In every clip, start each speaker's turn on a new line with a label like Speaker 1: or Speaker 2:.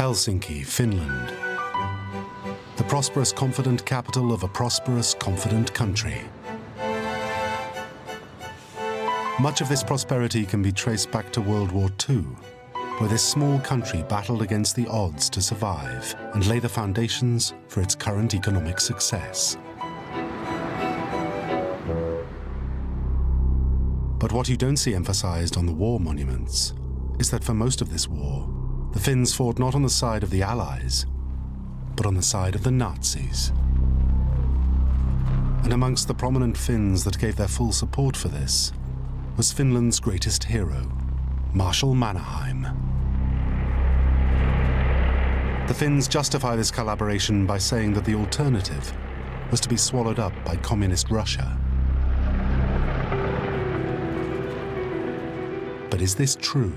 Speaker 1: Helsinki, Finland. The prosperous, confident capital of a prosperous, confident country. Much of this prosperity can be traced back to World War II, where this small country battled against the odds to survive and lay the foundations for its current economic success. But what you don't see emphasized on the war monuments is that for most of this war, the Finns fought not on the side of the Allies, but on the side of the Nazis. And amongst the prominent Finns that gave their full support for this was Finland's greatest hero, Marshal Mannerheim. The Finns justify this collaboration by saying that the alternative was to be swallowed up by communist Russia. But is this true?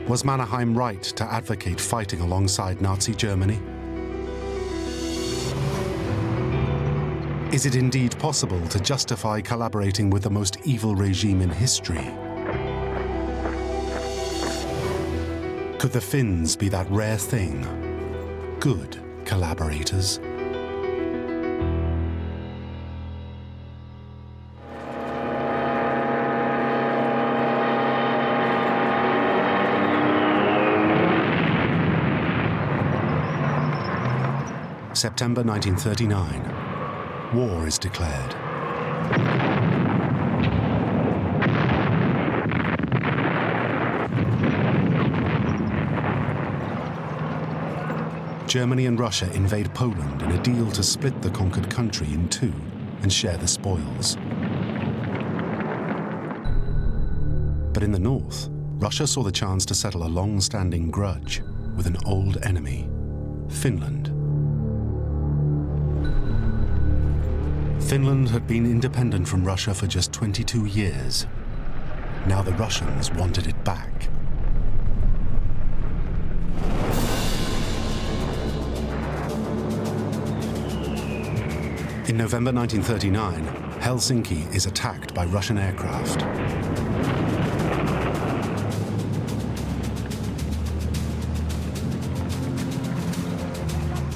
Speaker 1: Was Mannerheim right to advocate fighting alongside Nazi Germany? Is it indeed possible to justify collaborating with the most evil regime in history? Could the Finns be that rare thing? Good collaborators? September 1939. War is declared. Germany and Russia invade Poland in a deal to split the conquered country in two and share the spoils. But in the north, Russia saw the chance to settle a long-standing grudge with an old enemy, Finland. Finland had been independent from Russia for just 22 years. Now the Russians wanted it back. In November 1939, Helsinki is attacked by Russian aircraft.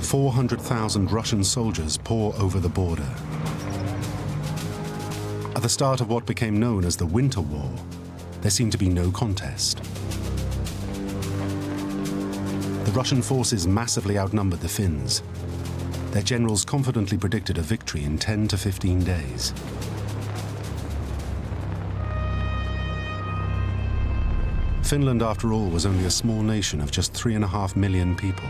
Speaker 1: "400,000 Russian soldiers pour over the border. At the start of what became known as the Winter War, there seemed to be no contest. The Russian forces massively outnumbered the Finns. Their generals confidently predicted a victory in 10 to 15 days. Finland, after all, was only a small nation of just 3.5 million people.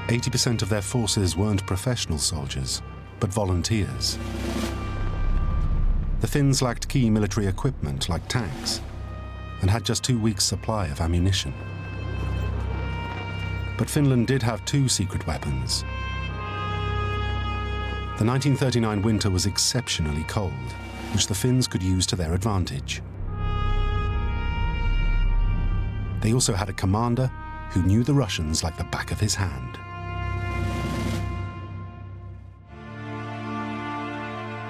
Speaker 1: 80% of their forces weren't professional soldiers, but volunteers. The Finns lacked key military equipment like tanks and had just 2 weeks' supply of ammunition. But Finland did have two secret weapons. The 1939 winter was exceptionally cold, which the Finns could use to their advantage. They also had a commander who knew the Russians like the back of his hand.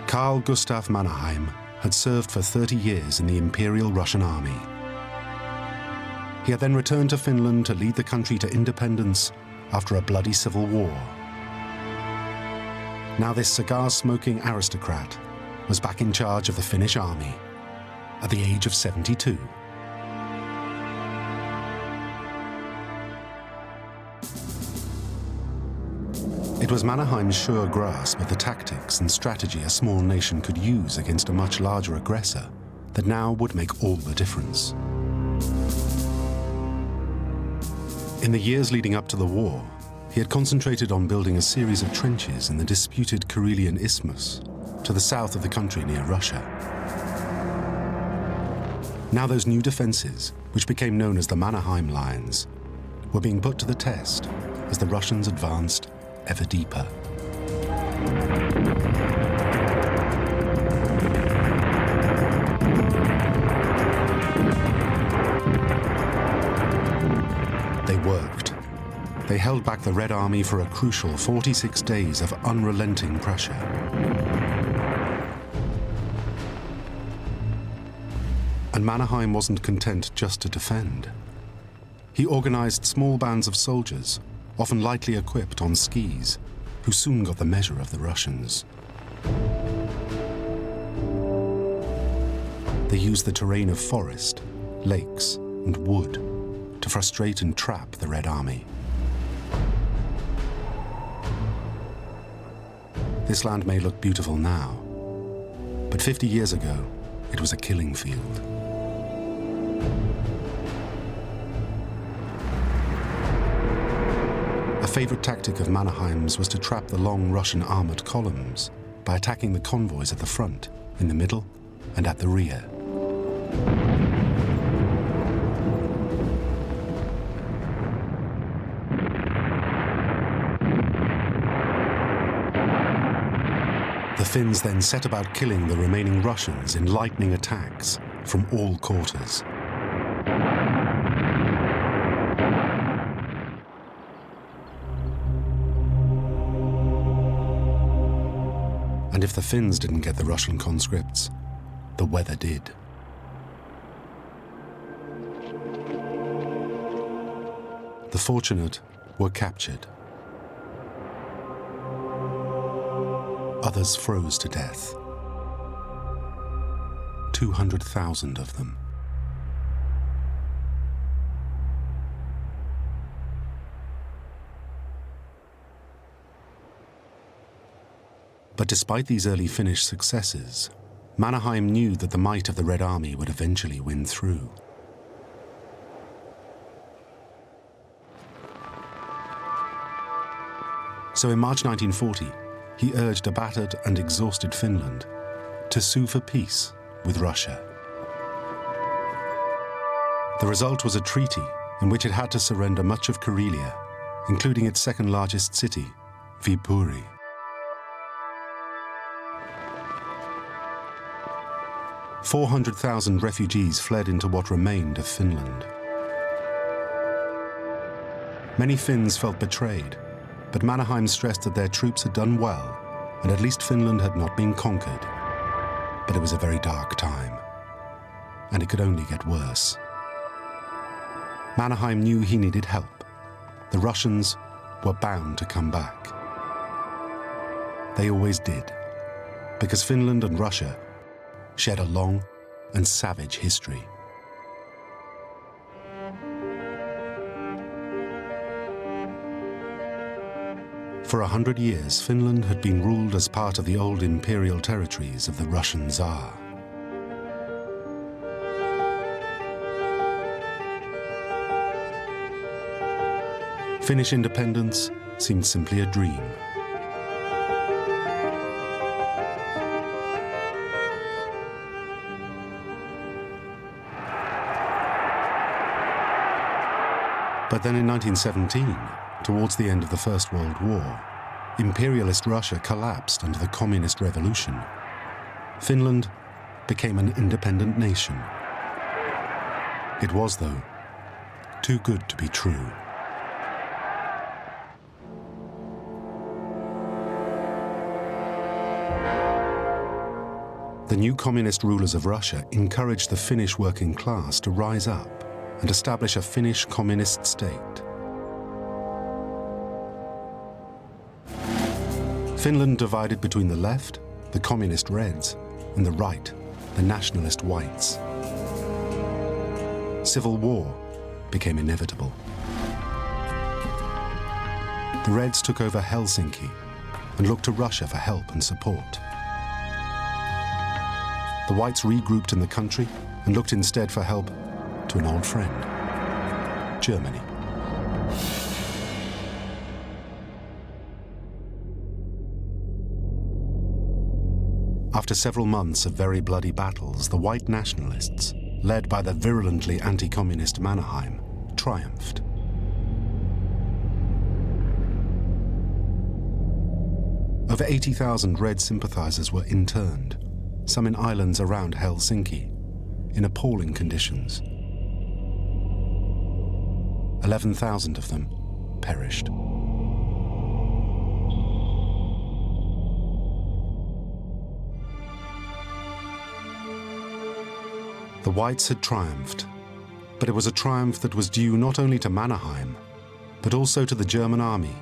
Speaker 1: Carl Gustaf Mannerheim had served for 30 years in the Imperial Russian Army. He had then returned to Finland to lead the country to independence after a bloody civil war. Now this cigar-smoking aristocrat was back in charge of the Finnish army at the age of 72. It was Mannerheim's sure grasp of the tactics and strategy a small nation could use against a much larger aggressor that now would make all the difference. In the years leading up to the war, he had concentrated on building a series of trenches in the disputed Karelian Isthmus to the south of the country near Russia. Now those new defenses, which became known as the Mannerheim Lines, were being put to the test as the Russians advanced ever deeper. They worked. They held back the Red Army for a crucial 46 days of unrelenting pressure. And Mannerheim wasn't content just to defend. He organized small bands of soldiers, often lightly equipped on skis, who soon got the measure of the Russians. They used the terrain of forest, lakes, and wood to frustrate and trap the Red Army. This land may look beautiful now, but 50 years ago, it was a killing field. A favorite tactic of Mannerheim's was to trap the long Russian armored columns by attacking the convoys at the front, in the middle, and at the rear. The Finns then set about killing the remaining Russians in lightning attacks from all quarters. And if the Finns didn't get the Russian conscripts, the weather did. The fortunate were captured. Others froze to death. 200,000 of them. But despite these early Finnish successes, Mannerheim knew that the might of the Red Army would eventually win through. So in March 1940, he urged a battered and exhausted Finland to sue for peace with Russia. The result was a treaty in which it had to surrender much of Karelia, including its second largest city, Viipuri. "400,000 refugees fled into what remained of Finland. Many Finns felt betrayed, but Mannerheim stressed that their troops had done well, and at least Finland had not been conquered. But it was a very dark time, and it could only get worse. Mannerheim knew he needed help. The Russians were bound to come back. They always did, because Finland and Russia shared a long and savage history. For 100 years, Finland had been ruled as part of the old imperial territories of the Russian Tsar. Finnish independence seemed simply a dream. But then in 1917, towards the end of the First World War, imperialist Russia collapsed under the communist revolution. Finland became an independent nation. It was, though, too good to be true. The new communist rulers of Russia encouraged the Finnish working class to rise up and establish a Finnish communist state. Finland divided between the left, the communist Reds, and the right, the nationalist Whites. Civil war became inevitable. The Reds took over Helsinki and looked to Russia for help and support. The Whites regrouped in the country and looked instead for help to an old friend, Germany. After several months of very bloody battles, the white nationalists, led by the virulently anti-communist Mannerheim, triumphed. Over 80,000 Red sympathizers were interned, some in islands around Helsinki, in appalling conditions. 11,000 of them perished. The Whites had triumphed, but it was a triumph that was due not only to Mannerheim, but also to the German army,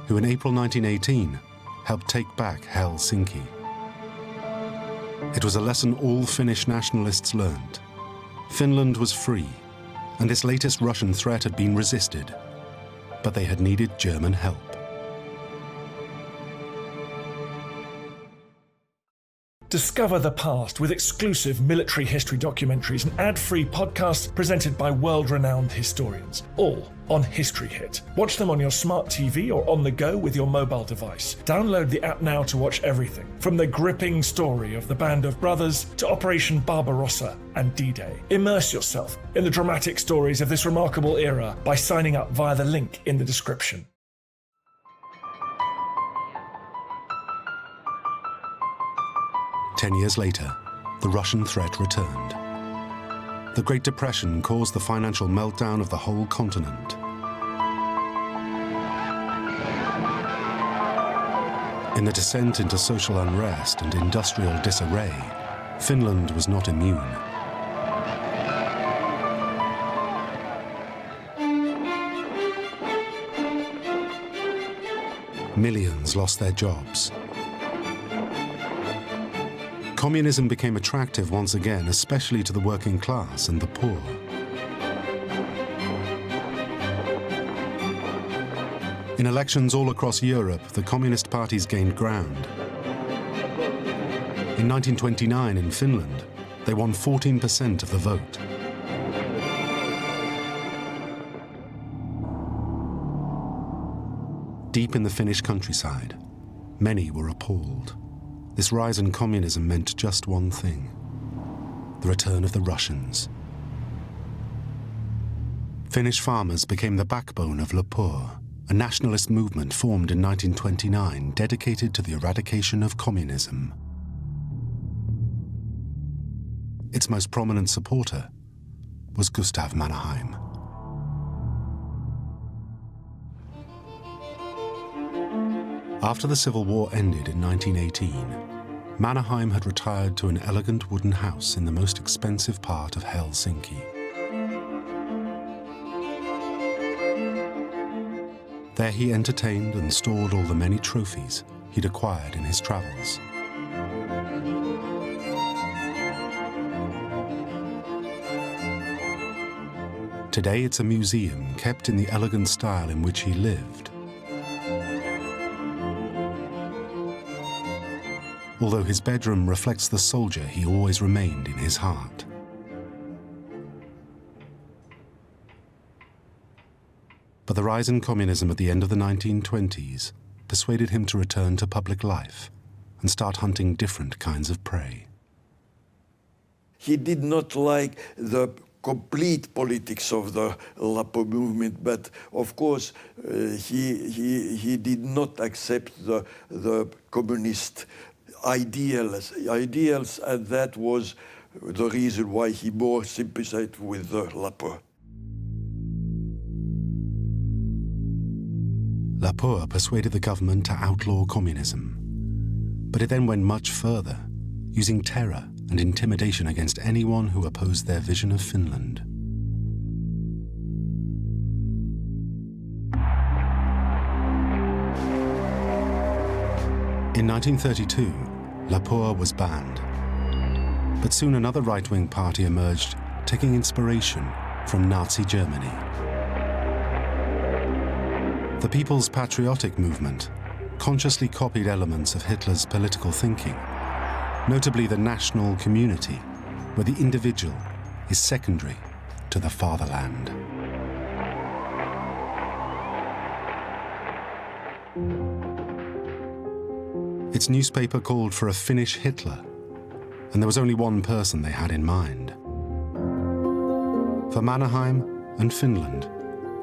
Speaker 1: who in April 1918 helped take back Helsinki. It was a lesson all Finnish nationalists learned. Finland was free, and this latest Russian threat had been resisted, but they had needed German help.
Speaker 2: Discover the past with exclusive military history documentaries and ad-free podcasts presented by world-renowned historians, all on History Hit. Watch them on your smart TV or on the go with your mobile device. Download the app now to watch everything, from the gripping story of the Band of Brothers to Operation Barbarossa and D-Day. Immerse yourself in the dramatic stories of this remarkable era by signing up via the link in the description.
Speaker 1: 10 years later, the Russian threat returned. The Great Depression caused the financial meltdown of the whole continent. In the descent into social unrest and industrial disarray, Finland was not immune. Millions lost their jobs. Communism became attractive once again, especially to the working class and the poor. In elections all across Europe, the communist parties gained ground. In 1929 in Finland, they won 14% of the vote. Deep in the Finnish countryside, many were appalled. This rise in communism meant just one thing: the return of the Russians. Finnish farmers became the backbone of Lapur, a nationalist movement formed in 1929 dedicated to the eradication of communism. Its most prominent supporter was Gustaf Mannerheim. After the Civil War ended in 1918, Mannerheim had retired to an elegant wooden house in the most expensive part of Helsinki. There he entertained and stored all the many trophies he'd acquired in his travels. Today it's a museum kept in the elegant style in which he lived. Although his bedroom reflects the soldier he always remained in his heart. But the rise in communism at the end of the 1920s persuaded him to return to public life and start hunting different kinds of prey.
Speaker 3: He did not like the complete politics of the Lappo movement, but of course he did not accept the communist ideals, and that was the reason why he more sympathized with the Lappo.
Speaker 1: Lappo persuaded the government to outlaw communism, but it then went much further, using terror and intimidation against anyone who opposed their vision of Finland. In 1932, Lappo was banned. But soon another right-wing party emerged, taking inspiration from Nazi Germany. The People's Patriotic Movement consciously copied elements of Hitler's political thinking, notably the national community, where the individual is secondary to the fatherland. Its newspaper called for a Finnish Hitler, and there was only one person they had in mind. For Mannerheim and Finland,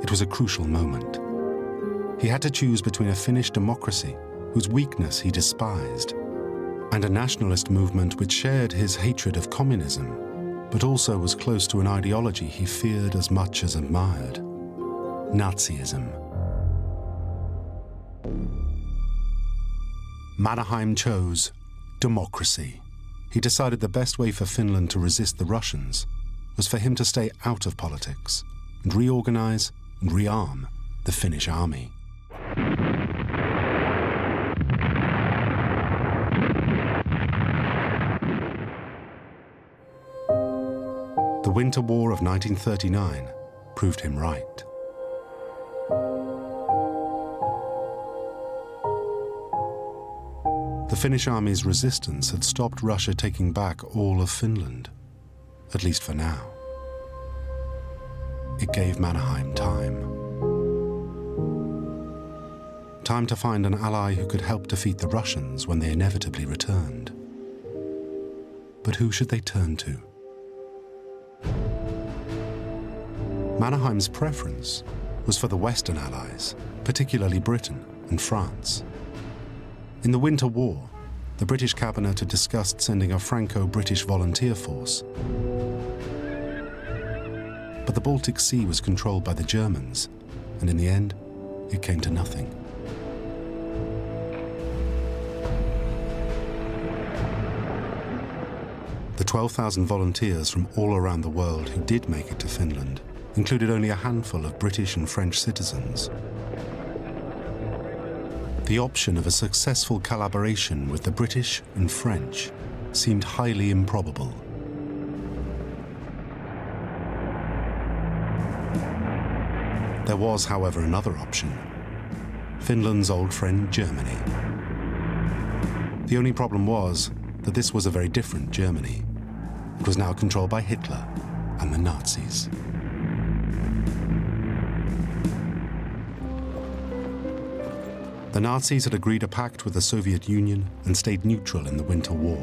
Speaker 1: it was a crucial moment. He had to choose between a Finnish democracy, whose weakness he despised, and a nationalist movement which shared his hatred of communism, but also was close to an ideology he feared as much as admired: Nazism. Mannerheim chose democracy. He decided the best way for Finland to resist the Russians was for him to stay out of politics and reorganize and rearm the Finnish army. The Winter War of 1939 proved him right. The Finnish army's resistance had stopped Russia taking back all of Finland, at least for now. It gave Mannerheim time. Time to find an ally who could help defeat the Russians when they inevitably returned. But who should they turn to? Mannerheim's preference was for the Western allies, particularly Britain and France. In the Winter War, the British cabinet had discussed sending a Franco-British volunteer force. But the Baltic Sea was controlled by the Germans, and in the end, it came to nothing. The 12,000 volunteers from all around the world who did make it to Finland included only a handful of British and French citizens. The option of a successful collaboration with the British and French seemed highly improbable. There was, however, another option: Finland's old friend Germany. The only problem was that this was a very different Germany. It was now controlled by Hitler and the Nazis. The Nazis had agreed a pact with the Soviet Union and stayed neutral in the Winter War.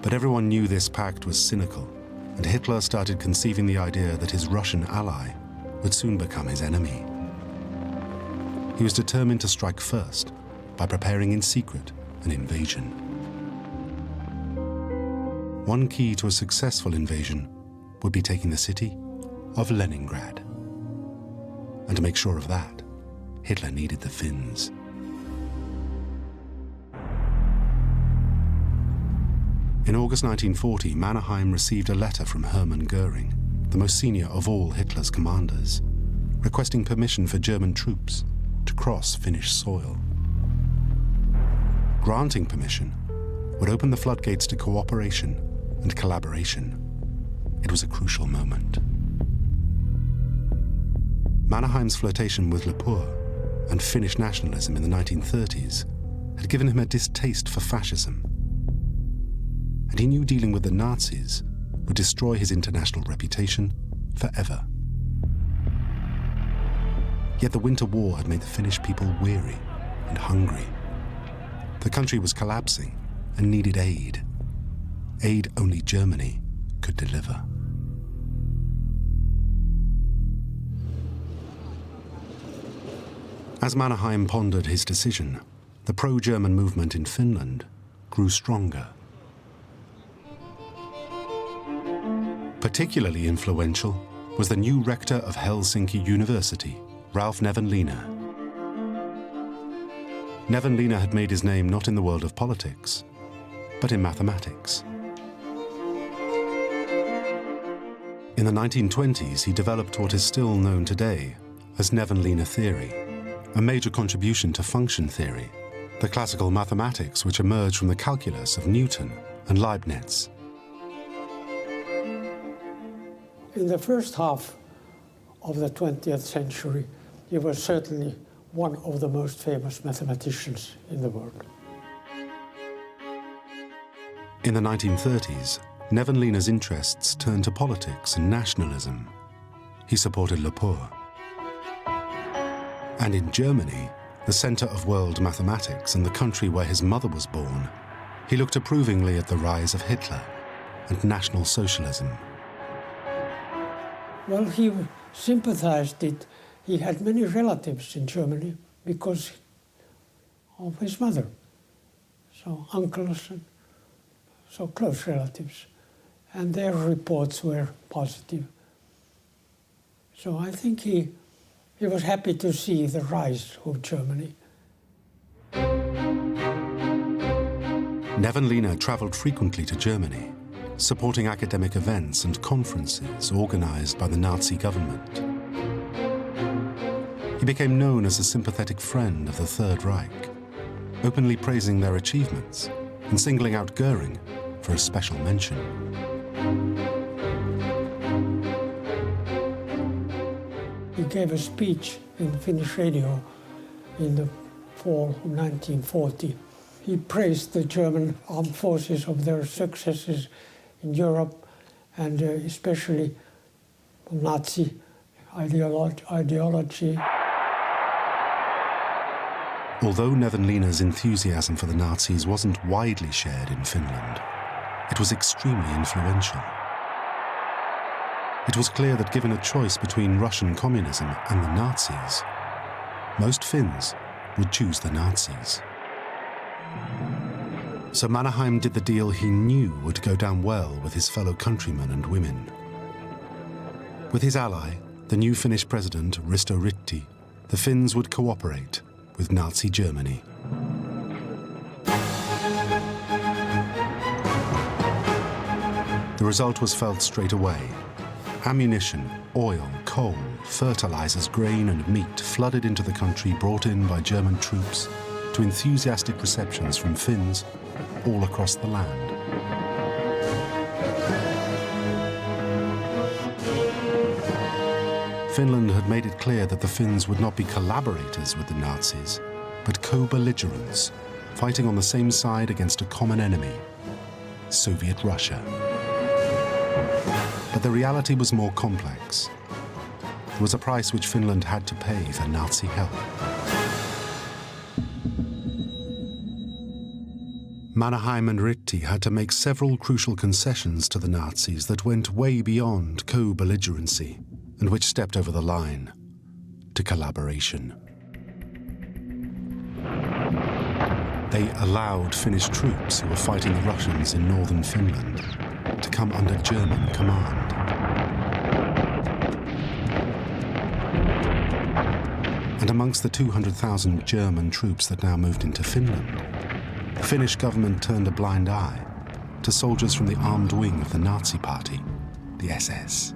Speaker 1: But everyone knew this pact was cynical, and Hitler started conceiving the idea that his Russian ally would soon become his enemy. He was determined to strike first by preparing in secret an invasion. One key to a successful invasion would be taking the city of Leningrad. And to make sure of that, Hitler needed the Finns. In August 1940, Mannerheim received a letter from Hermann Göring, the most senior of all Hitler's commanders, requesting permission for German troops to cross Finnish soil. Granting permission would open the floodgates to cooperation and collaboration. It was a crucial moment. Mannerheim's flirtation with Lapua and Finnish nationalism in the 1930s had given him a distaste for fascism, and he knew dealing with the Nazis would destroy his international reputation forever. Yet the Winter War had made the Finnish people weary and hungry. The country was collapsing and needed aid. Aid only Germany could deliver. As Mannerheim pondered his decision, the pro-German movement in Finland grew stronger. Particularly influential was the new rector of Helsinki University, Ralph Nevanlinna. Nevanlinna had made his name not in the world of politics, but in mathematics. In the 1920s, he developed what is still known today as Nevanlinna theory, a major contribution to function theory, the classical mathematics which emerged from the calculus of Newton and Leibniz.
Speaker 4: In the first half of the 20th century, he was certainly one of the most famous mathematicians in the world.
Speaker 1: In the 1930s, Nevanlinna's interests turned to politics and nationalism. He supported Lapua. And in Germany, the center of world mathematics and the country where his mother was born, he looked approvingly at the rise of Hitler and National Socialism.
Speaker 4: Well, he sympathized it. He had many relatives in Germany because of his mother. So uncles and so close relatives. And their reports were positive. So I think he was happy to see the rise of Germany.
Speaker 1: Nevanlinna traveled frequently to Germany, supporting academic events and conferences organized by the Nazi government. He became known as a sympathetic friend of the Third Reich, openly praising their achievements and singling out Goering for a special mention.
Speaker 4: He gave a speech in Finnish radio in the fall of 1940. He praised the German armed forces of their successes in Europe and especially Nazi ideology.
Speaker 1: Although Nevanlinna's enthusiasm for the Nazis wasn't widely shared in Finland, it was extremely influential. It was clear that given a choice between Russian communism and the Nazis, most Finns would choose the Nazis. So Mannerheim did the deal he knew would go down well with his fellow countrymen and women. With his ally, the new Finnish president, Risto Ryti, the Finns would cooperate with Nazi Germany. The result was felt straight away. Ammunition, oil, coal, fertilizers, grain and meat flooded into the country brought in by German troops to enthusiastic receptions from Finns all across the land. Finland had made it clear that the Finns would not be collaborators with the Nazis, but co-belligerents, fighting on the same side against a common enemy, Soviet Russia. But the reality was more complex. There was a price which Finland had to pay for Nazi help. Mannerheim and Ryti had to make several crucial concessions to the Nazis that went way beyond co-belligerency and which stepped over the line to collaboration. They allowed Finnish troops who were fighting the Russians in northern Finland to come under German command. And amongst the 200,000 German troops that now moved into Finland, the Finnish government turned a blind eye to soldiers from the armed wing of the Nazi party, the SS.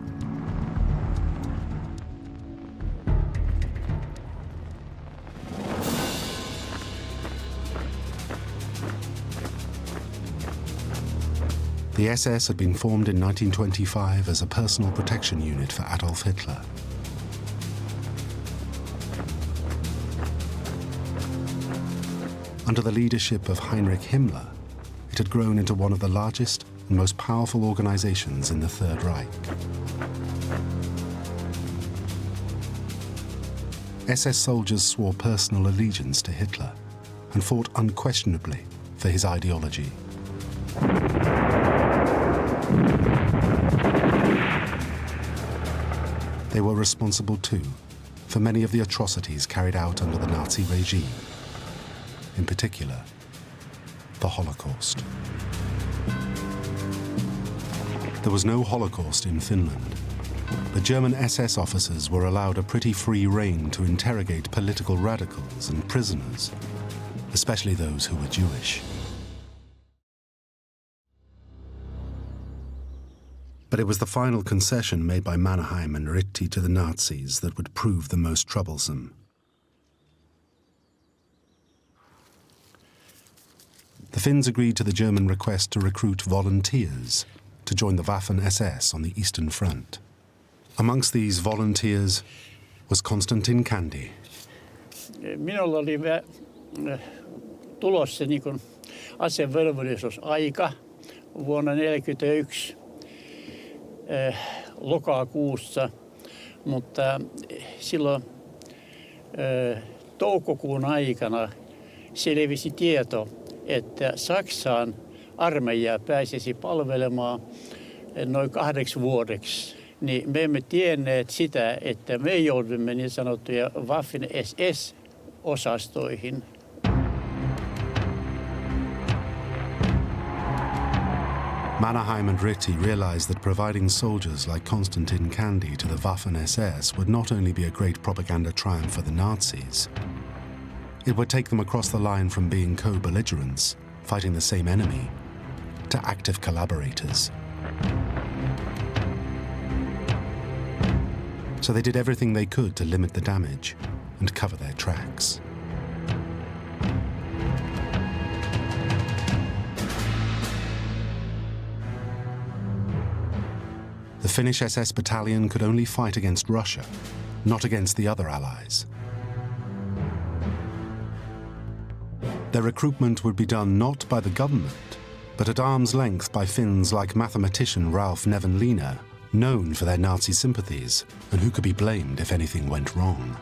Speaker 1: The SS had been formed in 1925 as a personal protection unit for Adolf Hitler. Under the leadership of Heinrich Himmler, it had grown into one of the largest and most powerful organizations in the Third Reich. SS soldiers swore personal allegiance to Hitler and fought unquestionably for his ideology. They were responsible too for many of the atrocities carried out under the Nazi regime, in particular, the Holocaust. There was no Holocaust in Finland. The German SS officers were allowed a pretty free rein to interrogate political radicals and prisoners, especially those who were Jewish. But it was the final concession made by Mannerheim and Ryti to the Nazis that would prove the most troublesome. The Finns agreed to the German request to recruit volunteers to join the Waffen-SS on the Eastern Front. Amongst these volunteers was Konstantin Kandi.
Speaker 5: Minulla oli tulossa niin kuin asevelvollisuusaika vuonna 1941 lokakuussa, mutta silloin toukokuun aikana selvisi tieto, että Saksan armeija pääsisi palvelemaan noin 8 vuodeksi. Niin me emme tienneet sitä, että me joudumme niin sanottuja Waffen-SS-osastoihin.
Speaker 1: Mannerheim and Ryti realized that providing soldiers like Konstantin Kandi to the Waffen-SS would not only be a great propaganda triumph for the Nazis, it would take them across the line from being co-belligerents, fighting the same enemy, to active collaborators So they did everything they could to limit the damage and cover their tracks. The Finnish SS battalion could only fight against Russia, not against the other allies. Their recruitment would be done not by the government, but at arm's length by Finns like mathematician Ralph Nevenlina, known for their Nazi sympathies and who could be blamed if anything went wrong.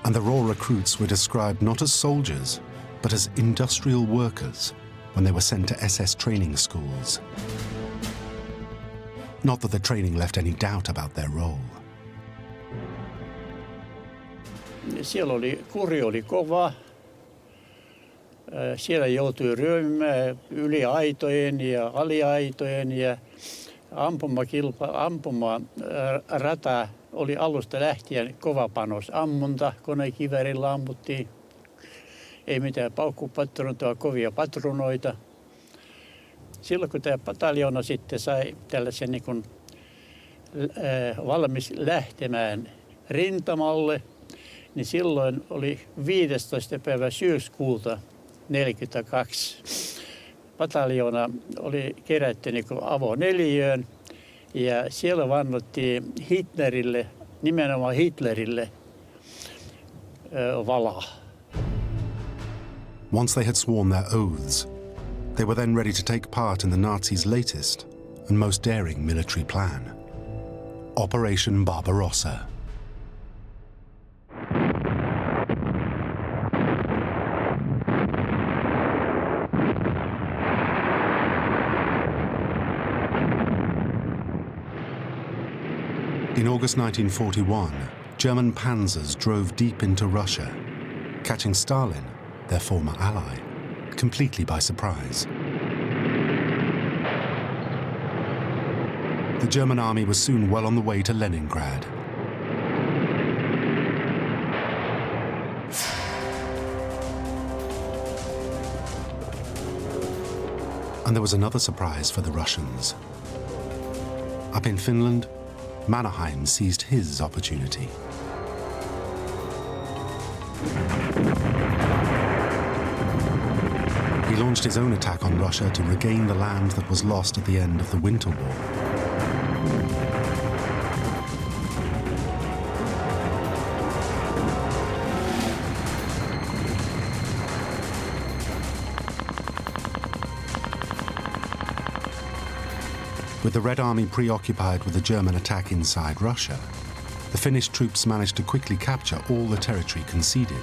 Speaker 1: And the raw recruits were described not as soldiers, but as industrial workers when they were sent to SS training schools. Not that the training left any doubt about their role.
Speaker 5: Siellä kuri oli kova. Siellä joutui ryömimään yli aitojen ja aliaitojen ja ampumarata oli alusta lähtien kova panos. Ammunta, konekiväärillä ammuttiin. Ei mitään paukkupatrunoita, vaan kovia patrunoita. Silloin kun tämä pataljoona sitten sai tällaisen niin kuin, valmis lähtemään rintamalle, niin silloin oli 15. päivä syyskuuta 1942. Pataljoona oli kerätty niin kuin avoneliöön ja siellä vannottiin Hitlerille, nimenomaan Hitlerille, valaa.
Speaker 1: Once they had sworn their oaths, they were then ready to take part in the Nazis' latest and most daring military plan, Operation Barbarossa. In August 1941, German panzers drove deep into Russia, catching Stalin, their former ally, completely by surprise. The German army was soon well on the way to Leningrad. And there was another surprise for the Russians. Up in Finland, Mannerheim seized his opportunity. He launched his own attack on Russia to regain the land that was lost at the end of the Winter War. With the Red Army preoccupied with the German attack inside Russia, the Finnish troops managed to quickly capture all the territory conceded.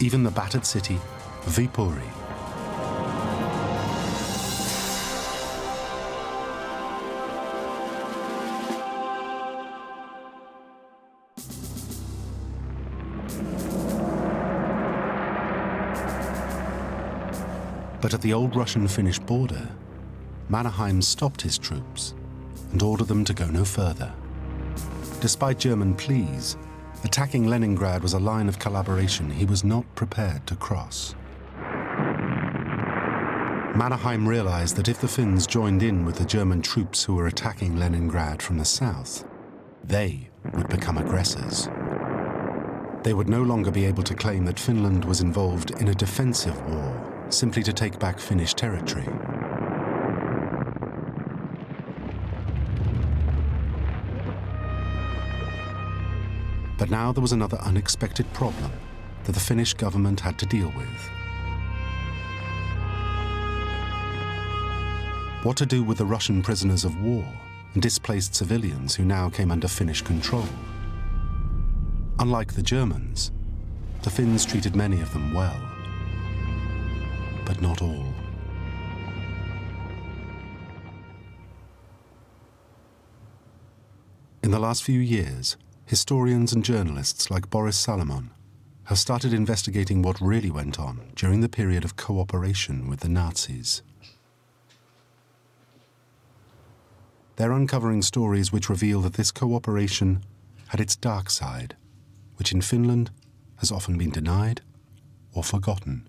Speaker 1: Even the battered city, Viipuri. But at the old Russian-Finnish border, Mannerheim stopped his troops and ordered them to go no further. Despite German pleas, attacking Leningrad was a line of collaboration he was not prepared to cross. Mannerheim realized that if the Finns joined in with the German troops who were attacking Leningrad from the south, they would become aggressors. They would no longer be able to claim that Finland was involved in a defensive war, simply to take back Finnish territory. But now there was another unexpected problem that the Finnish government had to deal with. What to do with the Russian prisoners of war and displaced civilians who now came under Finnish control? Unlike the Germans, the Finns treated many of them well, but not all. In the last few years, historians and journalists like Boris Salomon have started investigating what really went on during the period of cooperation with the Nazis. They're uncovering stories which reveal that this cooperation had its dark side, which in Finland has often been denied or forgotten,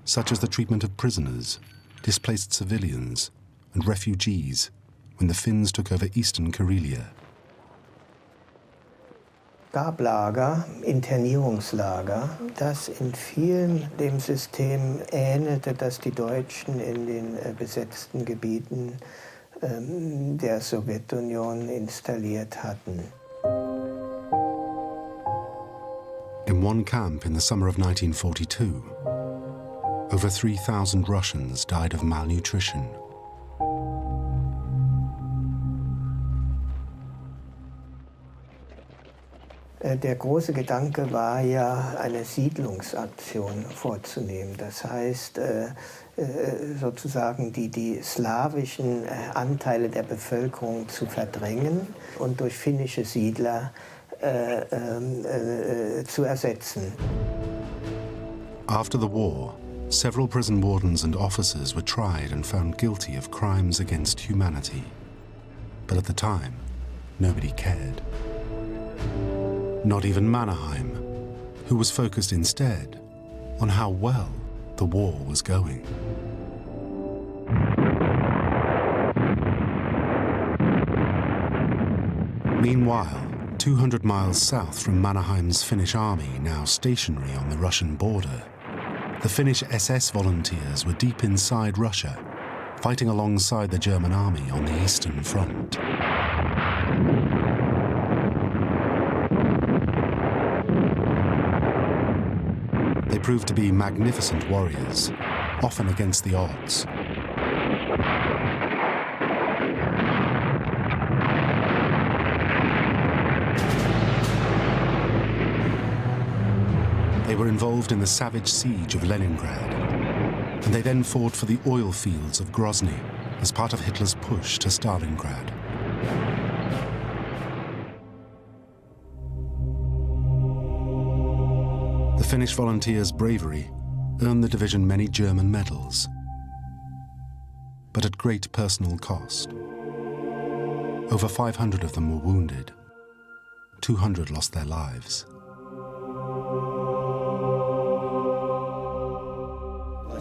Speaker 1: such as the treatment of prisoners displaced civilians and refugees when the Finns took over eastern Karelia.
Speaker 6: Gab Lager, Internierungslager, das in vielen dem System ähnelte, das die Deutschen in den besetzten Gebieten der Sowjetunion installiert hatten.
Speaker 1: In one camp in the summer of 1942, over 3,000 Russians died of malnutrition.
Speaker 6: Der große Gedanke war ja, eine Siedlungsaktion vorzunehmen. Das heißt, sozusagen die slawischen Anteile der Bevölkerung zu verdrängen und durch finnische Siedler zu ersetzen.
Speaker 1: After the war, several prison wardens and officers were tried and found guilty of crimes against humanity. But at the time, nobody cared. Not even Mannerheim, who was focused instead on how well the war was going. Meanwhile, 200 miles south from Mannerheim's Finnish army, now stationary on the Russian border, the Finnish SS volunteers were deep inside Russia, fighting alongside the German army on the Eastern Front. They proved to be magnificent warriors, often against the odds. They were involved in the savage siege of Leningrad, and they then fought for the oil fields of Grozny as part of Hitler's push to Stalingrad. The Finnish volunteers' bravery earned the division many German medals, but at great personal cost. Over 500 of them were wounded. 200 lost their lives.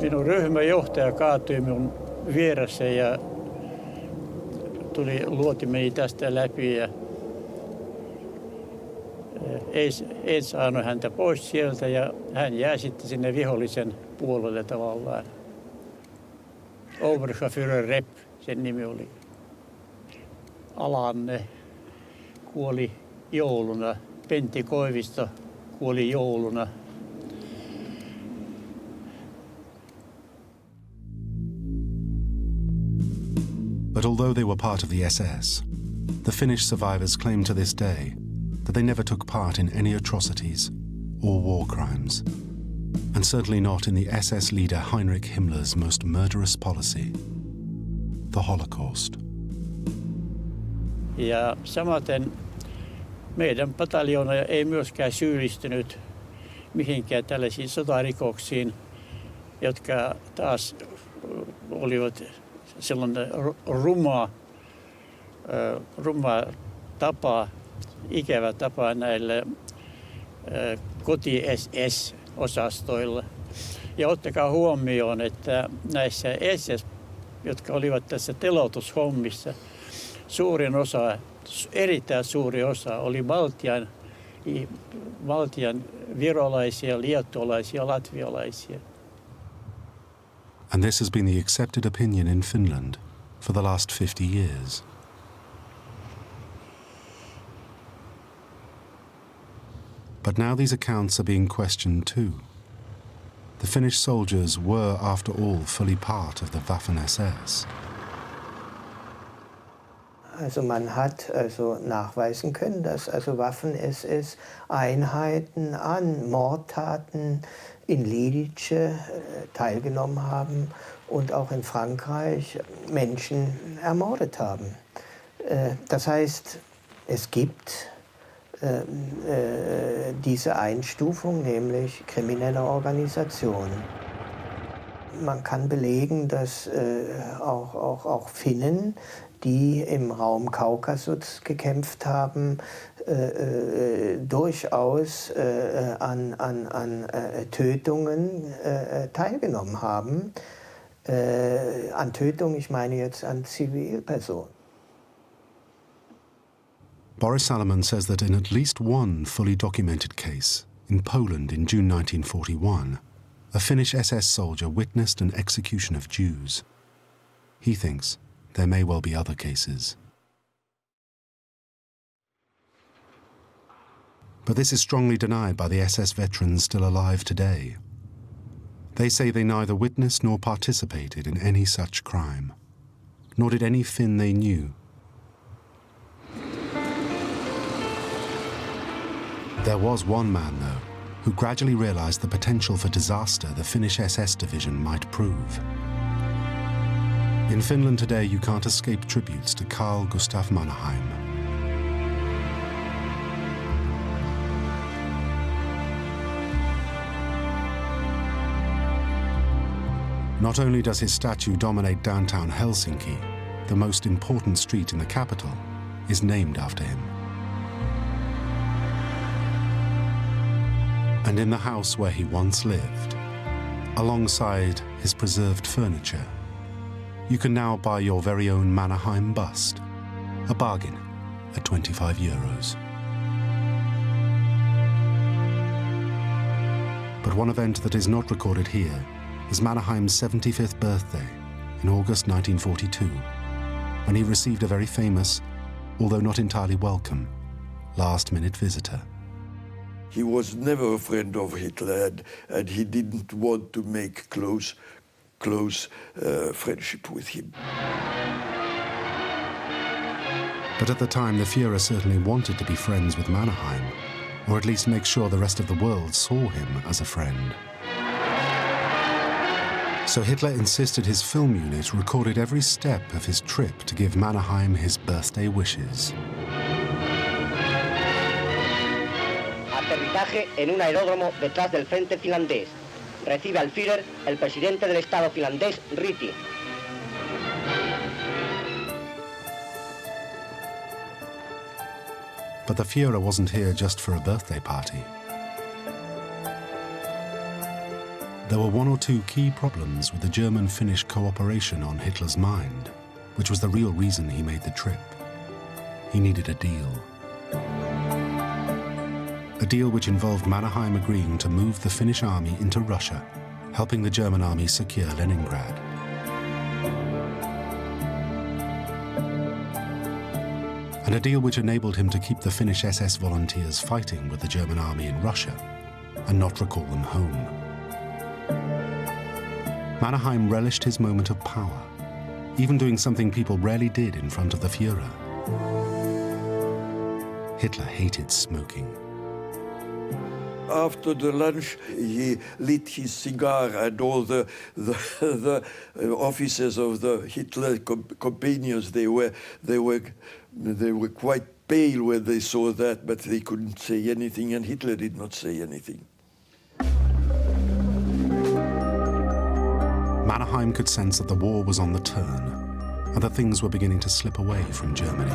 Speaker 5: Minun ryhmäjohtaja kaatui minun vieressä ja luoti meni tästä läpi ja ei saanut häntä pois sieltä ja hän jää sitten sinne vihollisen puolelle tavallaan. Oberchauffeur Repp, sen nimi oli. Alanne kuoli jouluna. Pentti Koivisto kuoli jouluna.
Speaker 1: But although they were part of the SS, the Finnish survivors claim to this day that they never took part in any atrocities or war crimes, and certainly not in the SS leader Heinrich Himmler's most murderous policy, the Holocaust.
Speaker 5: Ja samaten meidän pataljoona ei myöskään syyllistynyt mihinkään tällaisiin sotarikoksiin, jotka taas olivat sellainen ruma tapa, ikävä tapa näille koti-SS-osastoilla. Ja ottakaa huomioon, että näissä SS, jotka olivat tässä teloitushommissa, suurin osa, erittäin suuri osa oli Baltian virolaisia, liettualaisia, latvialaisia.
Speaker 1: And this has been the accepted opinion in Finland for the last 50 years. But now these accounts are being questioned too. The Finnish soldiers were, after all, fully part of the Waffen-SS.
Speaker 6: Also man hat also nachweisen können, dass also Waffen-SS-Einheiten an Mordtaten in Lidice teilgenommen haben und auch in Frankreich Menschen ermordet haben. Das heißt, es gibt diese Einstufung, nämlich kriminelle Organisation. Man kann belegen, dass auch Finnen, die im Raum Kaukasus gekämpft haben, durchaus an Tötungen teilgenommen haben. An Tötung, ich meine jetzt an Zivilpersonen.
Speaker 1: Boris Salomon says that in at least one fully documented case, in Poland in June 1941, a Finnish SS soldier witnessed an execution of Jews. He thinks there may well be other cases. But this is strongly denied by the SS veterans still alive today. They say they neither witnessed nor participated in any such crime, nor did any Finn they knew. There was one man, though, who gradually realized the potential for disaster the Finnish SS division might prove. In Finland today, you can't escape tributes to Gustaf Mannerheim. Not only does his statue dominate downtown Helsinki, the most important street in the capital is named after him. And in the house where he once lived, alongside his preserved furniture, you can now buy your very own Mannerheim bust, a bargain at €25. But one event that is not recorded here is Mannerheim's 75th birthday in August 1942, when he received a very famous, although not entirely welcome, last-minute visitor.
Speaker 3: He was never a friend of Hitler, and he didn't want to make close friendship with him.
Speaker 1: But at the time, the Führer certainly wanted to be friends with Mannerheim, or at least make sure the rest of the world saw him as a friend. So Hitler insisted his film unit recorded every step of his trip to give Mannerheim his birthday wishes.
Speaker 7: Aterrizaje en un aeródromo detrás del frente finlandés. Recibe al Führer el presidente del Estado finlandés, Ryti.
Speaker 1: But the Führer wasn't here just for a birthday party. There were one or two key problems with the German-Finnish cooperation on Hitler's mind, which was the real reason he made the trip. He needed a deal. A deal which involved Mannerheim agreeing to move the Finnish army into Russia, helping the German army secure Leningrad. And a deal which enabled him to keep the Finnish SS volunteers fighting with the German army in Russia and not recall them home. Mannerheim relished his moment of power, even doing something people rarely did in front of the Führer. Hitler hated smoking.
Speaker 3: After the lunch, he lit his cigar, and all the officers of the Hitler companions, they were quite pale when they saw that, but they couldn't say anything, and Hitler did not say anything.
Speaker 1: Mannerheim could sense that the war was on the turn, and that things were beginning to slip away from Germany.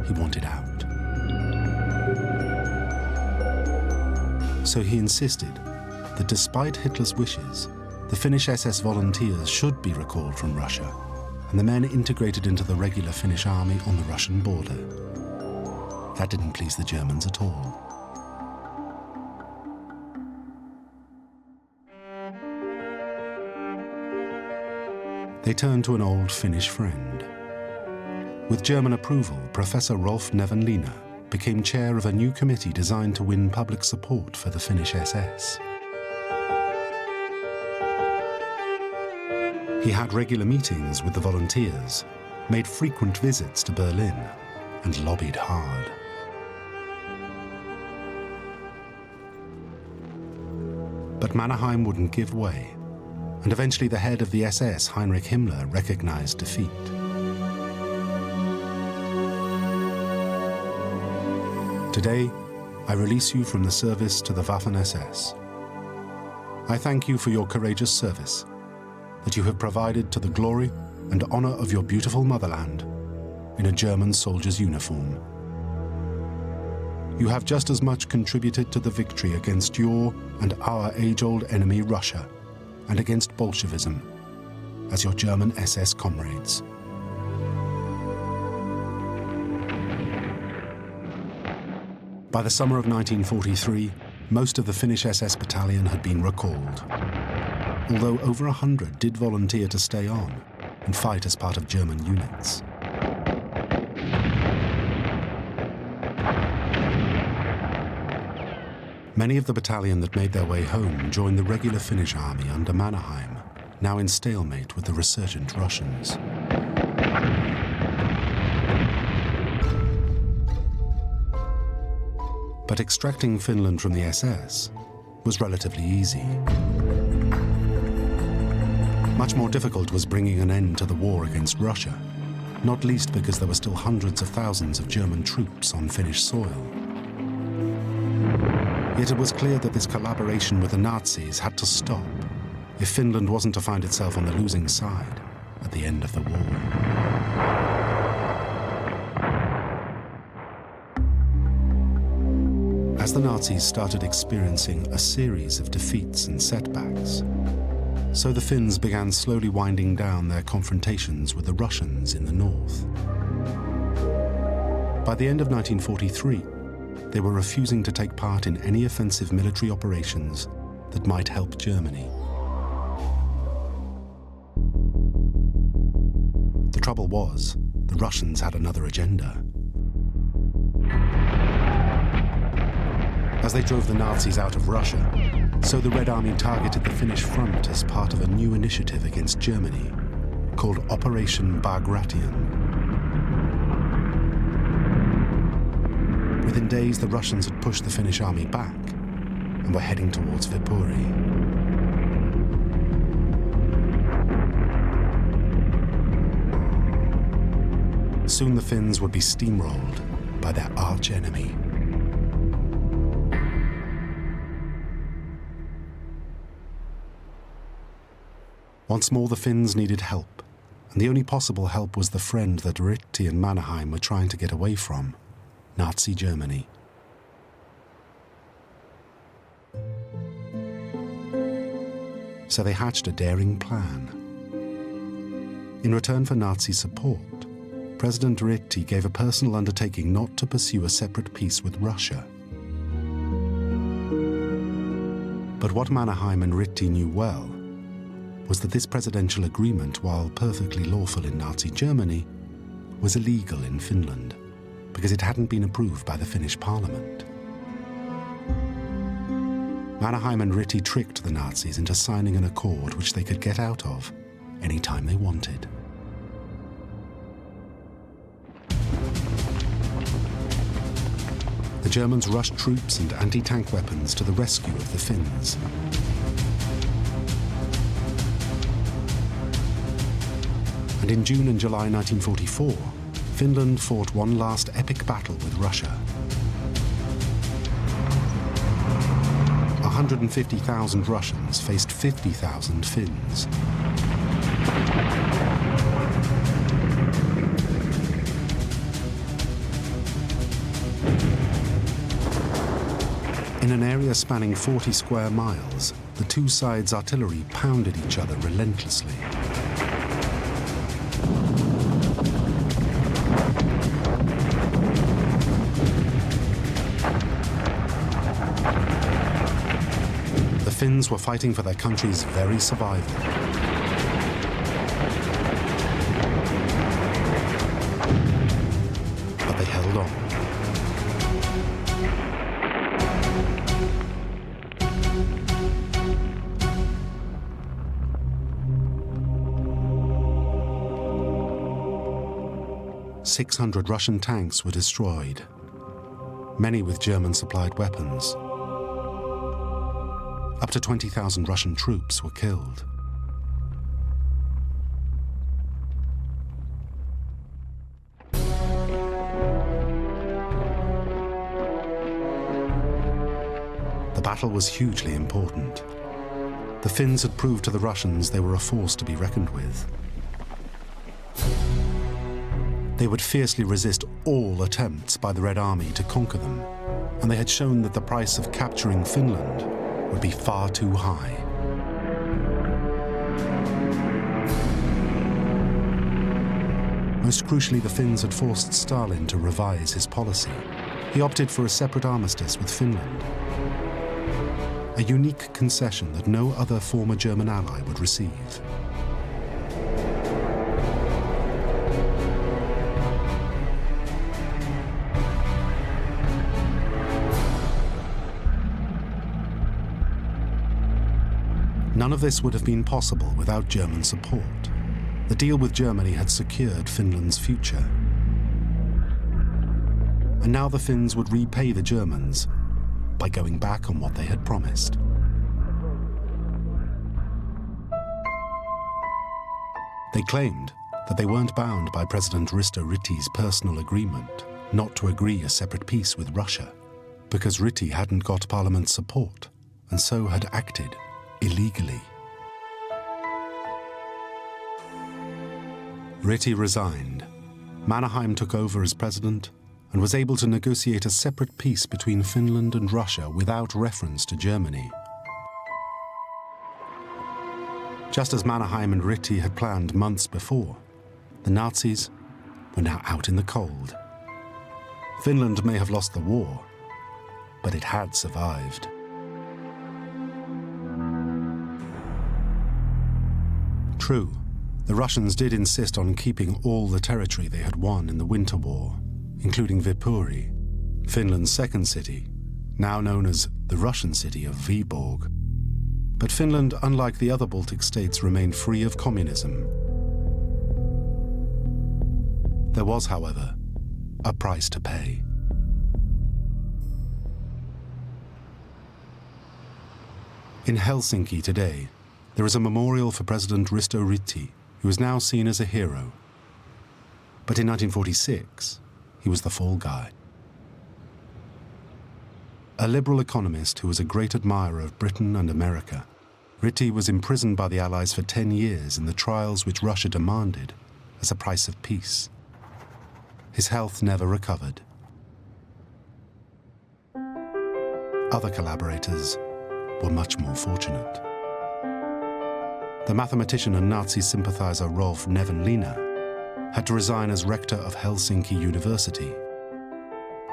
Speaker 1: He wanted out. So he insisted that despite Hitler's wishes, the Finnish SS volunteers should be recalled from Russia, and the men integrated into the regular Finnish army on the Russian border. That didn't please the Germans at all. They turned to an old Finnish friend. With German approval, Professor Rolf Nevenlina became chair of a new committee designed to win public support for the Finnish SS. He had regular meetings with the volunteers, made frequent visits to Berlin, and lobbied hard. But Mannerheim wouldn't give way, and eventually the head of the SS, Heinrich Himmler, recognized defeat. Today, I release you from the service to the Waffen-SS. I thank you for your courageous service, that you have provided to the glory and honor of your beautiful motherland in a German soldier's uniform. You have just as much contributed to the victory against your and our age-old enemy, Russia, and against Bolshevism, as your German SS comrades. By the summer of 1943, most of the Finnish SS battalion had been recalled, although over 100 did volunteer to stay on and fight as part of German units. Many of the battalion that made their way home joined the regular Finnish army under Mannerheim, now in stalemate with the resurgent Russians. But extracting Finland from the SS was relatively easy. Much more difficult was bringing an end to the war against Russia, not least because there were still hundreds of thousands of German troops on Finnish soil. Yet it was clear that this collaboration with the Nazis had to stop if Finland wasn't to find itself on the losing side at the end of the war. As the Nazis started experiencing a series of defeats and setbacks, so the Finns began slowly winding down their confrontations with the Russians in the north. By the end of 1943, they were refusing to take part in any offensive military operations that might help Germany. The trouble was, the Russians had another agenda. As they drove the Nazis out of Russia, so the Red Army targeted the Finnish front as part of a new initiative against Germany called Operation Bagration. Within days, the Russians had pushed the Finnish army back and were heading towards Viipuri. Soon the Finns would be steamrolled by their arch-enemy. Once more, the Finns needed help, and the only possible help was the friend that Ritti and Mannerheim were trying to get away from, Nazi Germany. So they hatched a daring plan. In return for Nazi support, President Ritti gave a personal undertaking not to pursue a separate peace with Russia. But what Mannerheim and Ritti knew well was that this presidential agreement, while perfectly lawful in Nazi Germany, was illegal in Finland because it hadn't been approved by the Finnish parliament. Mannerheim and Ritti tricked the Nazis into signing an accord which they could get out of any time they wanted. The Germans rushed troops and anti-tank weapons to the rescue of the Finns. And in June and July 1944, Finland fought one last epic battle with Russia. 150,000 Russians faced 50,000 Finns. In an area spanning 40 square miles, the two sides' artillery pounded each other relentlessly. The Finns were fighting for their country's very survival. But they held on. .600 Russian tanks were destroyed, many with German-supplied weapons. Up to 20,000 Russian troops were killed. The battle was hugely important. The Finns had proved to the Russians they were a force to be reckoned with. They would fiercely resist all attempts by the Red Army to conquer them, and they had shown that the price of capturing Finland would be far too high. Most crucially, the Finns had forced Stalin to revise his policy. He opted for a separate armistice with Finland, a unique concession that no other former German ally would receive. None of this would have been possible without German support. The deal with Germany had secured Finland's future. And now the Finns would repay the Germans by going back on what they had promised. They claimed that they weren't bound by President Risto Riti's personal agreement not to agree a separate peace with Russia, because Ryti hadn't got Parliament's support and so had acted illegally. Ryti resigned. Mannerheim took over as president and was able to negotiate a separate peace between Finland and Russia without reference to Germany. Just as Mannerheim and Ryti had planned months before, the Nazis were now out in the cold. Finland may have lost the war, but it had survived. True, the Russians did insist on keeping all the territory they had won in the Winter War, including Viipuri, Finland's second city, now known as the Russian city of Viborg. But Finland, unlike the other Baltic states, remained free of communism. There was, however, a price to pay. In Helsinki today, there is a memorial for President Risto Ryti, who is now seen as a hero. But in 1946, he was the fall guy. A liberal economist who was a great admirer of Britain and America, Ryti was imprisoned by the Allies for 10 years in the trials which Russia demanded as a price of peace. His health never recovered. Other collaborators were much more fortunate. The mathematician and Nazi sympathizer Rolf Nevenlinna had to resign as rector of Helsinki University.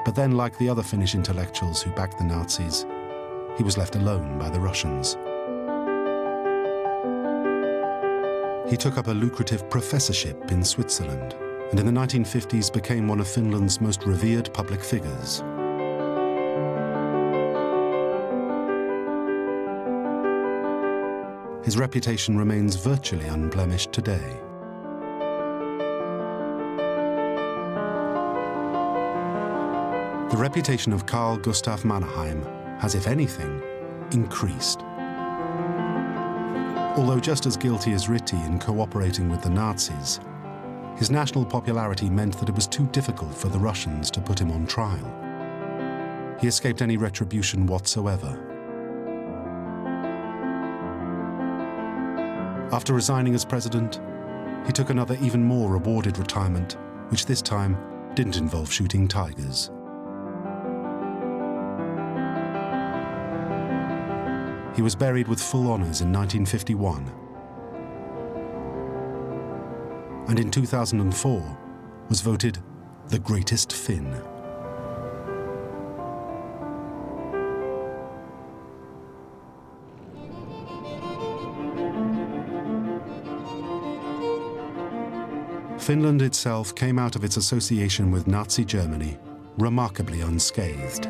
Speaker 1: But then, like the other Finnish intellectuals who backed the Nazis, he was left alone by the Russians. He took up a lucrative professorship in Switzerland, and in the 1950s became one of Finland's most revered public figures. His reputation remains virtually unblemished today. The reputation of Carl Gustaf Mannerheim has, if anything, increased. Although just as guilty as Ryti in cooperating with the Nazis, his national popularity meant that it was too difficult for the Russians to put him on trial. He escaped any retribution whatsoever. After resigning as president, he took another even more rewarded retirement, which this time didn't involve shooting tigers. He was buried with full honors in 1951, and in 2004 was voted the greatest Finn. Finland itself came out of its association with Nazi Germany remarkably unscathed.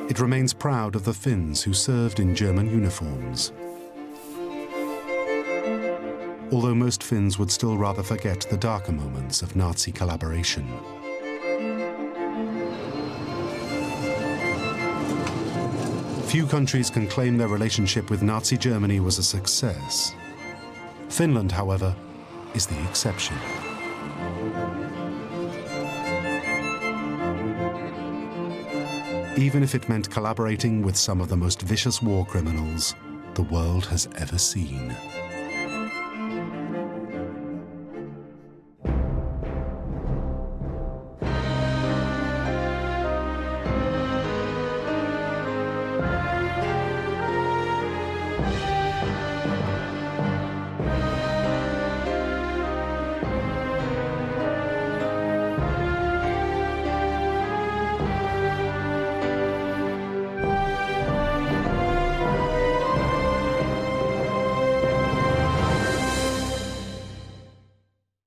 Speaker 1: It remains proud of the Finns who served in German uniforms. Although most Finns would still rather forget the darker moments of Nazi collaboration. Few countries can claim their relationship with Nazi Germany was a success. Finland, however, is the exception. Even if it meant collaborating with some of the most vicious war criminals the world has ever seen.